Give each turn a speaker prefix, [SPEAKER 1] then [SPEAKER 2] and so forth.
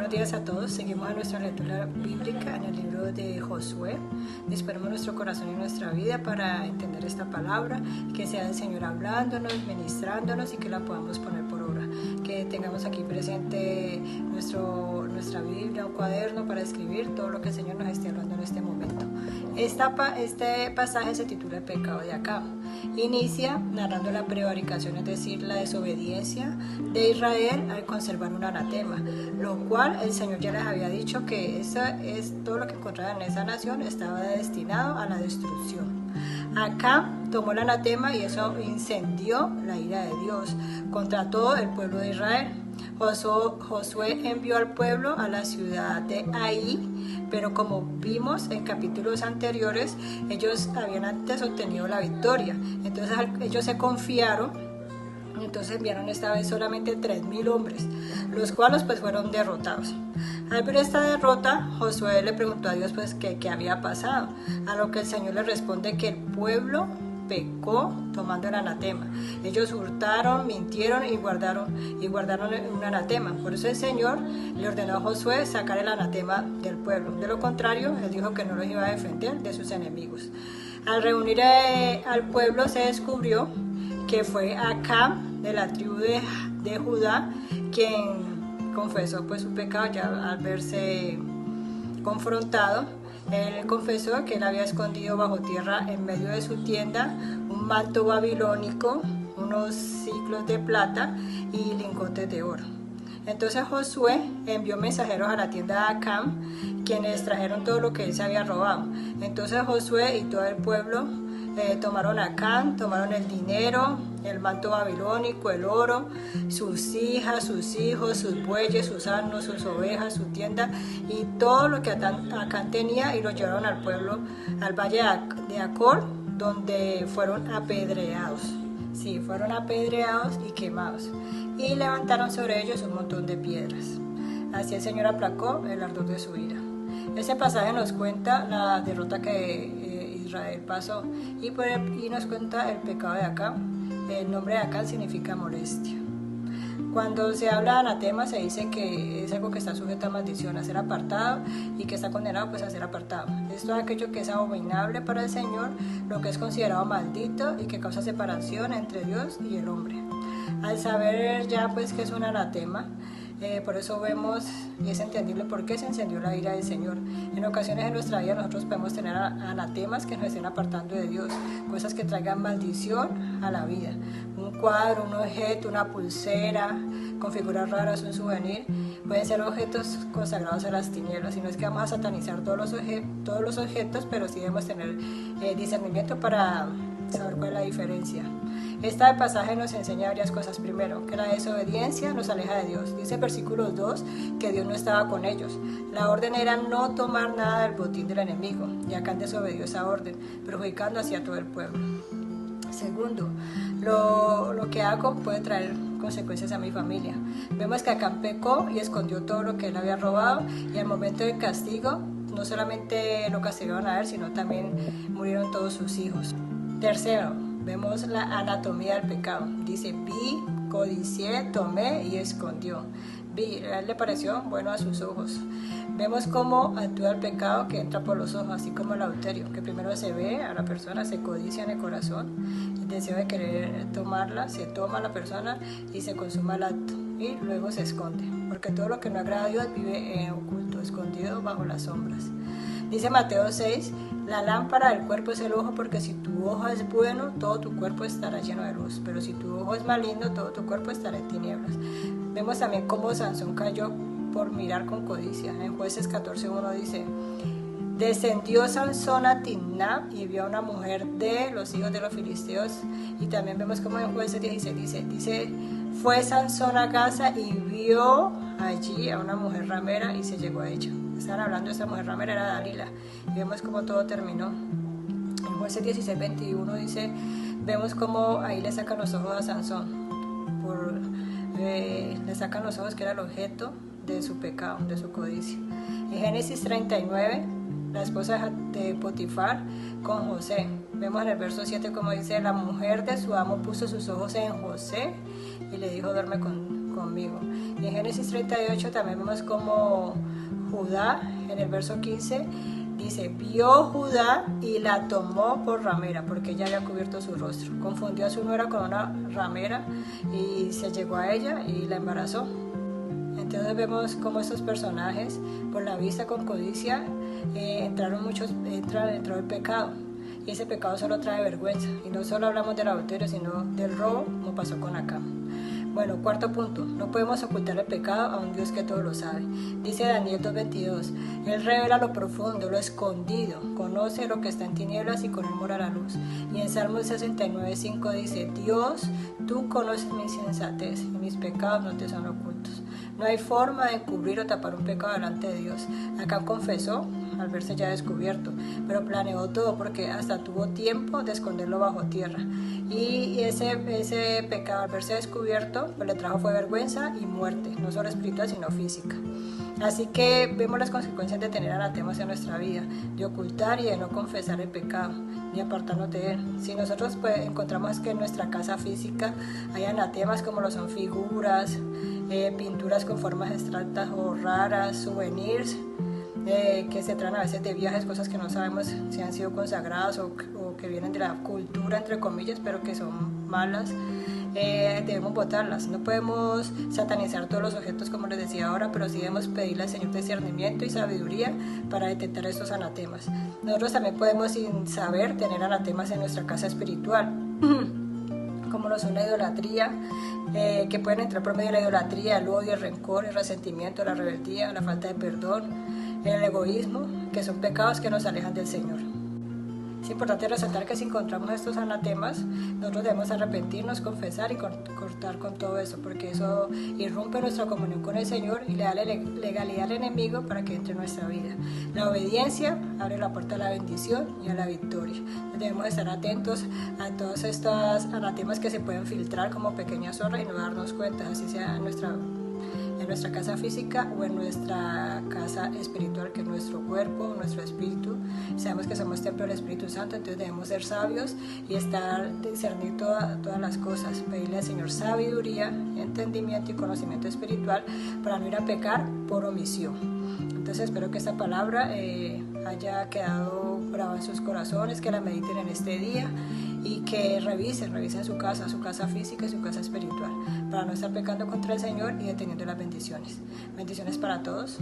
[SPEAKER 1] Buenos días a todos. Seguimos en nuestra lectura bíblica en el libro de Josué. Disponemos nuestro corazón y nuestra vida para entender esta palabra, que sea el Señor hablándonos, ministrándonos y que la podamos poner por obra. Que tengamos aquí presente nuestra Biblia, un cuaderno para escribir todo lo que el Señor nos esté hablando en este momento. Este pasaje se titula El pecado de Acab. Inicia narrando la prevaricación, es decir, la desobediencia de Israel al conservar un anatema, lo cual el Señor ya les había dicho que todo lo que encontraban en esa nación estaba destinado a la destrucción. Acab tomó el anatema y eso incendió la ira de Dios contra todo el pueblo de Israel. Josué envió al pueblo a la ciudad de Ai, pero como vimos en capítulos anteriores, ellos habían antes obtenido la victoria. Entonces ellos se confiaron, entonces enviaron esta vez solamente 3,000 hombres, los cuales pues fueron derrotados. Al ver esta derrota, Josué le preguntó a Dios pues qué había pasado, a lo que el Señor le responde que el pueblo pecó tomando el anatema. Ellos hurtaron, mintieron y guardaron un anatema. Por eso el Señor le ordenó a Josué sacar el anatema del pueblo. De lo contrario, él dijo que no los iba a defender de sus enemigos. Al reunir al pueblo se descubrió que fue Acab de la tribu de Judá quien confesó pues su pecado ya al verse confrontado. Él confesó que él había escondido bajo tierra en medio de su tienda un manto babilónico, unos ciclos de plata y lingotes de oro. Entonces Josué envió mensajeros a la tienda de Acab, quienes trajeron todo lo que él se había robado. Entonces Josué y todo el pueblo tomaron a Acab, tomaron el dinero, el manto babilónico, el oro, sus hijas, sus hijos, sus bueyes, sus asnos, sus ovejas, su tienda y todo lo que Acab tenía y lo llevaron al pueblo, al valle de Acor, donde fueron apedreados. Sí, fueron apedreados y quemados y levantaron sobre ellos un montón de piedras. Así el Señor aplacó el ardor de su ira. Ese pasaje nos cuenta la derrota que Israel pasó y nos cuenta el pecado de Acab. El nombre de Acab significa molestia. Cuando se habla de anatema se dice que es algo que está sujeto a maldición, a ser apartado y que está condenado pues a ser apartado. Es todo aquello que es abominable para el Señor, lo que es considerado maldito y que causa separación entre Dios y el hombre. Al saber ya pues que es un anatema, por eso vemos y es entendible por qué se encendió la ira del Señor. En ocasiones en nuestra vida nosotros podemos tener anatemas que nos estén apartando de Dios, cosas que traigan maldición a la vida. Un cuadro, un objeto, una pulsera con figuras raras, un souvenir, pueden ser objetos consagrados a las tinieblas. Y no es que vamos a satanizar todos los objetos, pero sí debemos tener discernimiento para saber cuál es la diferencia. Este pasaje nos enseña varias cosas. Primero, que la desobediencia nos aleja de Dios. Dice el versículo 2 que Dios no estaba con ellos. La orden era no tomar nada del botín del enemigo, y Acab desobedió esa orden, perjudicando hacia todo el pueblo. Segundo, lo que hago puede traer consecuencias a mi familia. Vemos que Acab pecó y escondió todo lo que él había robado, y al momento del castigo, no solamente lo castigaron a él, sino también murieron todos sus hijos. Tercero, vemos la anatomía del pecado. Dice, vi, codicié, tomé y escondió. Vi, a él le pareció bueno a sus ojos. Vemos cómo actúa el pecado que entra por los ojos, así como el adulterio, que primero se ve a la persona, se codicia en el corazón, el deseo de querer tomarla, se toma a la persona y se consuma el acto, y luego se esconde, porque todo lo que no agrada a Dios vive en oculto, escondido bajo las sombras. Dice Mateo 6, la lámpara del cuerpo es el ojo, porque si tu ojo es bueno, todo tu cuerpo estará lleno de luz, pero si tu ojo es maligno, todo tu cuerpo estará en tinieblas. Vemos también cómo Sansón cayó por mirar con codicia. En Jueces 14:1 dice, descendió Sansón a Timná y vio a una mujer de los hijos de los filisteos. Y también vemos como en Jueces 16 dice, fue Sansón a Gaza y vio allí a una mujer ramera y se llegó a ella. Estaban hablando de esa mujer ramera, era Dalila, y vemos cómo todo terminó. En Jueces 16:21 dice, vemos cómo ahí le sacan los ojos a Sansón, le sacan los ojos que era el objeto de su pecado, de su codicia. En Génesis 39, la esposa de Potifar con José, vemos en el verso 7 como dice, la mujer de su amo puso sus ojos en José y le dijo, duerme con conmigo. Y en Génesis 38 también vemos como Judá, en el verso 15, dice, vio Judá y la tomó por ramera, porque ella había cubierto su rostro. Confundió a su nuera con una ramera y se llegó a ella y la embarazó. Entonces vemos cómo estos personajes, por la vista con codicia, entró el pecado. Y ese pecado solo trae vergüenza. Y no solo hablamos del adulterio, sino del robo, como pasó con Acán. Bueno, cuarto punto, no podemos ocultar el pecado a un Dios que todo lo sabe. Dice Daniel 2:22, Él revela lo profundo, lo escondido, conoce lo que está en tinieblas y con Él mora la luz. Y en Salmo 69:5 dice, Dios, tú conoces mi insensatez y mis pecados no te son ocultos. No hay forma de encubrir o tapar un pecado delante de Dios. Acán confesó al verse ya descubierto, pero planeó todo porque hasta tuvo tiempo de esconderlo bajo tierra. Y ese pecado al verse descubierto, pues le trajo fue vergüenza y muerte, no solo espiritual sino física. Así que vemos las consecuencias de tener anatemas en nuestra vida, de ocultar y de no confesar el pecado, ni apartarnos de él. Si nosotros pues, encontramos que en nuestra casa física hay anatemas como lo son figuras, pinturas con formas abstractas o raras, souvenirs, que se traen a veces de viajes, cosas que no sabemos si han sido consagradas o que vienen de la cultura, entre comillas, pero que son malas, debemos botarlas. No podemos satanizar todos los objetos, como les decía ahora, pero sí debemos pedirle al Señor discernimiento y sabiduría para detectar estos anatemas. Nosotros también podemos, sin saber, tener anatemas en nuestra casa espiritual, como lo son la idolatría, que pueden entrar por medio de la idolatría, el odio, el rencor, el resentimiento, la rebeldía, la falta de perdón, el egoísmo, que son pecados que nos alejan del Señor. Es importante resaltar que si encontramos estos anatemas, nosotros debemos arrepentirnos, confesar y cortar con todo eso, porque eso irrumpe nuestra comunión con el Señor y le da legalidad al enemigo para que entre en nuestra vida. La obediencia abre la puerta a la bendición y a la victoria. Debemos estar atentos a todos estos anatemas que se pueden filtrar como pequeñas zorras y no darnos cuenta, así sea en nuestra casa física o en nuestra casa espiritual, que es nuestro cuerpo, nuestro espíritu. Sabemos que somos templo del Espíritu Santo, entonces debemos ser sabios y discernir todas las cosas, pedirle al Señor sabiduría, entendimiento y conocimiento espiritual para no ir a pecar por omisión. Entonces espero que esta palabra haya quedado grabada en sus corazones, que la mediten en este día y que revisen su casa física y su casa espiritual, para no estar pecando contra el Señor y deteniendo las bendiciones. Bendiciones para todos.